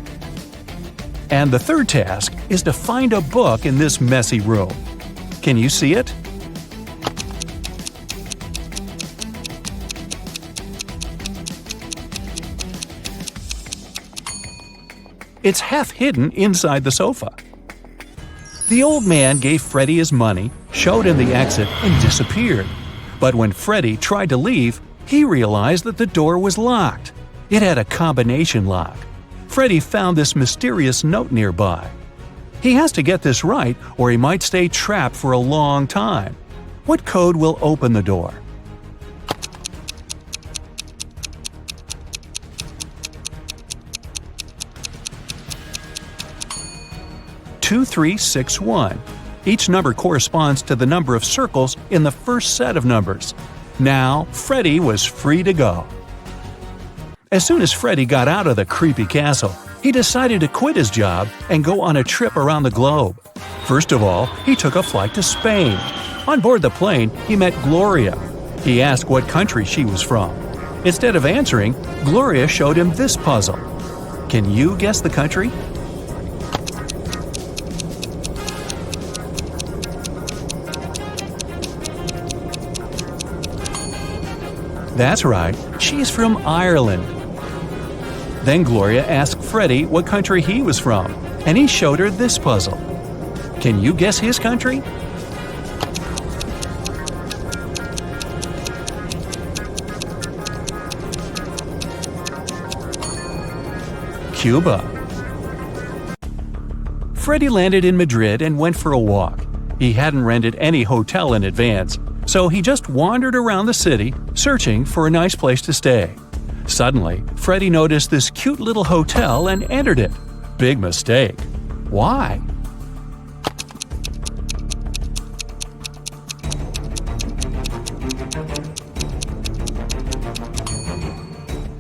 And the third task is to find a book in this messy room. Can you see it? It's half hidden inside the sofa. The old man gave Freddy his money, showed him the exit, and disappeared. But when Freddy tried to leave, he realized that the door was locked. It had a combination lock. Freddy found this mysterious note nearby. He has to get this right or he might stay trapped for a long time. What code will open the door? (2361). Each number corresponds to the number of circles in the first set of numbers. Now, Freddy was free to go. As soon as Freddy got out of the creepy castle, he decided to quit his job and go on a trip around the globe. First of all, he took a flight to Spain. On board the plane, he met Gloria. He asked what country she was from. Instead of answering, Gloria showed him this puzzle. Can you guess the country? That's right, she's from Ireland. Then Gloria asked Freddy what country he was from, and he showed her this puzzle. Can you guess his country? Cuba. Freddy landed in Madrid and went for a walk. He hadn't rented any hotel in advance, so he just wandered around the city, searching for a nice place to stay. Suddenly, Freddy noticed this cute little hotel and entered it. Big mistake. Why?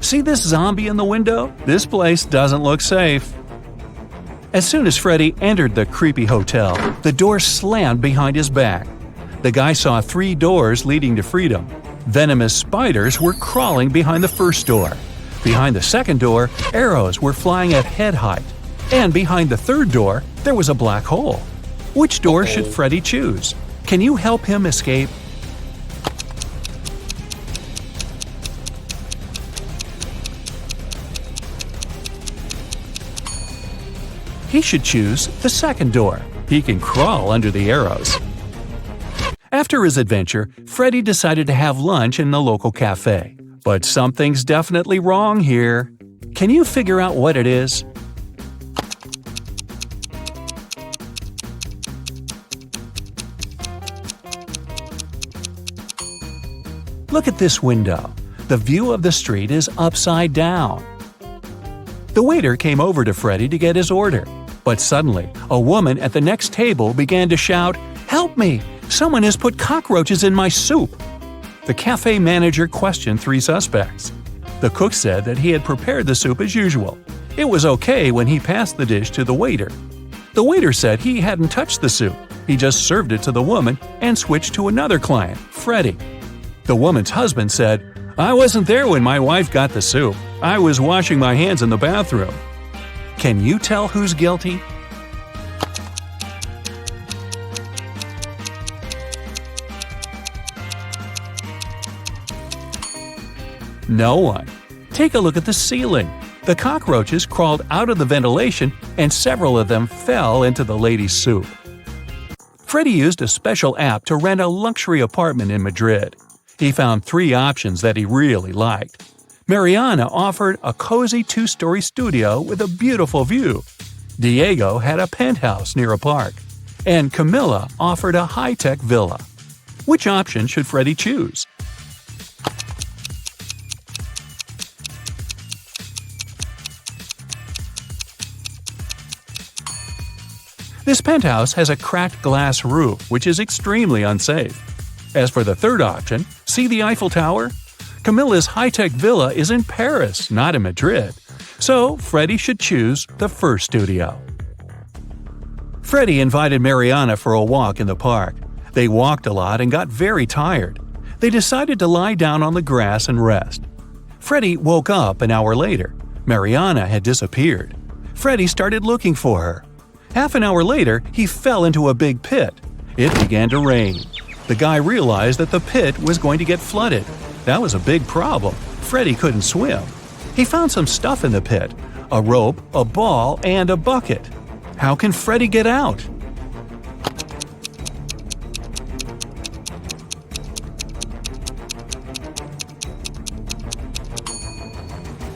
See this zombie in the window? This place doesn't look safe. As soon as Freddy entered the creepy hotel, the door slammed behind his back. The guy saw 3 doors leading to freedom. Venomous spiders were crawling behind the first door. Behind the second door, arrows were flying at head height. And behind the third door, there was a black hole. Which door should Freddy choose? Can you help him escape? He should choose the second door. He can crawl under the arrows. After his adventure, Freddy decided to have lunch in the local cafe. But something's definitely wrong here. Can you figure out what it is? Look at this window. The view of the street is upside down. The waiter came over to Freddy to get his order. But suddenly, a woman at the next table began to shout, "Help me! Someone has put cockroaches in my soup!" The cafe manager questioned 3 suspects. The cook said that he had prepared the soup as usual. It was okay when he passed the dish to the waiter. The waiter said he hadn't touched the soup. He just served it to the woman and switched to another client, Freddy. The woman's husband said, "I wasn't there when my wife got the soup. I was washing my hands in the bathroom." Can you tell who's guilty? No one. Take a look at the ceiling. The cockroaches crawled out of the ventilation and several of them fell into the lady's soup. Freddy used a special app to rent a luxury apartment in Madrid. He found 3 options that he really liked. Mariana offered a cozy 2-story studio with a beautiful view. Diego had a penthouse near a park. And Camilla offered a high-tech villa. Which option should Freddy choose? This penthouse has a cracked glass roof, which is extremely unsafe. As for the third option, see the Eiffel Tower? Camilla's high-tech villa is in Paris, not in Madrid. So, Freddy should choose the first studio. Freddy invited Mariana for a walk in the park. They walked a lot and got very tired. They decided to lie down on the grass and rest. Freddy woke up an hour later. Mariana had disappeared. Freddy started looking for her. Half an hour later, he fell into a big pit. It began to rain. The guy realized that the pit was going to get flooded. That was a big problem. Freddy couldn't swim. He found some stuff in the pit: a rope, a ball, and a bucket. How can Freddy get out?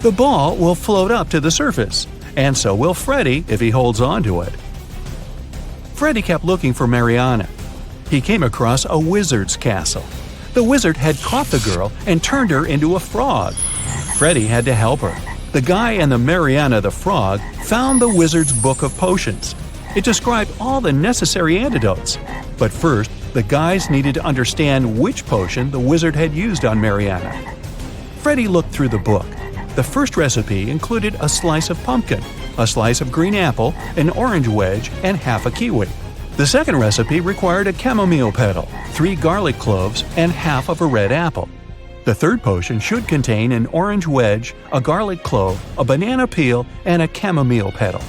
The ball will float up to the surface, and so will Freddy if he holds on to it. Freddy kept looking for Mariana. He came across a wizard's castle. The wizard had caught the girl and turned her into a frog. Freddy had to help her. The guy and the Mariana the frog found the wizard's book of potions. It described all the necessary antidotes. But first, the guys needed to understand which potion the wizard had used on Mariana. Freddy looked through the book. The first recipe included a slice of pumpkin, a slice of green apple, an orange wedge, and half a kiwi. The second recipe required a chamomile petal, 3 garlic cloves, and half of a red apple. The third potion should contain an orange wedge, a garlic clove, a banana peel, and a chamomile petal.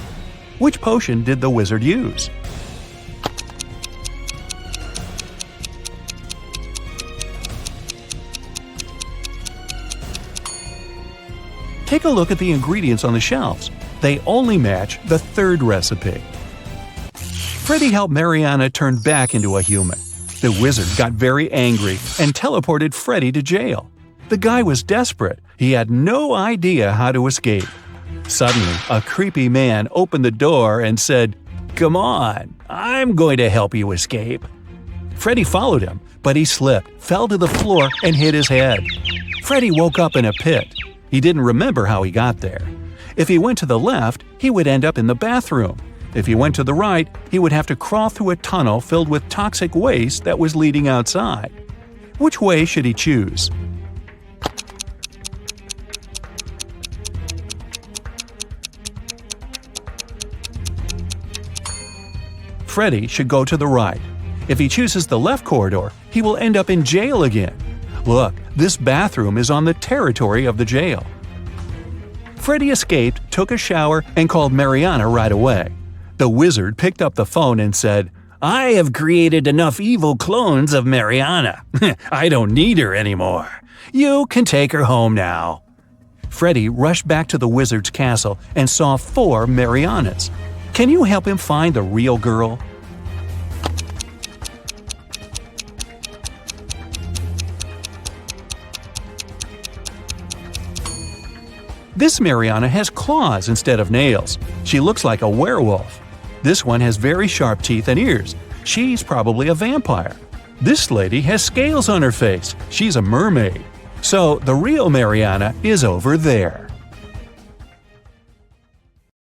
Which potion did the wizard use? Take a look at the ingredients on the shelves. They only match the third recipe. Freddy helped Mariana turn back into a human. The wizard got very angry and teleported Freddy to jail. The guy was desperate. He had no idea how to escape. Suddenly, a creepy man opened the door and said, "Come on, I'm going to help you escape." Freddy followed him, but he slipped, fell to the floor, and hit his head. Freddy woke up in a pit. He didn't remember how he got there. If he went to the left, he would end up in the bathroom. If he went to the right, he would have to crawl through a tunnel filled with toxic waste that was leading outside. Which way should he choose? Freddy should go to the right. If he chooses the left corridor, he will end up in jail again. Look, this bathroom is on the territory of the jail. Freddy escaped, took a shower, and called Mariana right away. The wizard picked up the phone and said, "I have created enough evil clones of Mariana. I don't need her anymore. You can take her home now." Freddy rushed back to the wizard's castle and saw 4 Marianas. Can you help him find the real girl? This Mariana has claws instead of nails. She looks like a werewolf. This one has very sharp teeth and ears. She's probably a vampire. This lady has scales on her face. She's a mermaid. So the real Mariana is over there.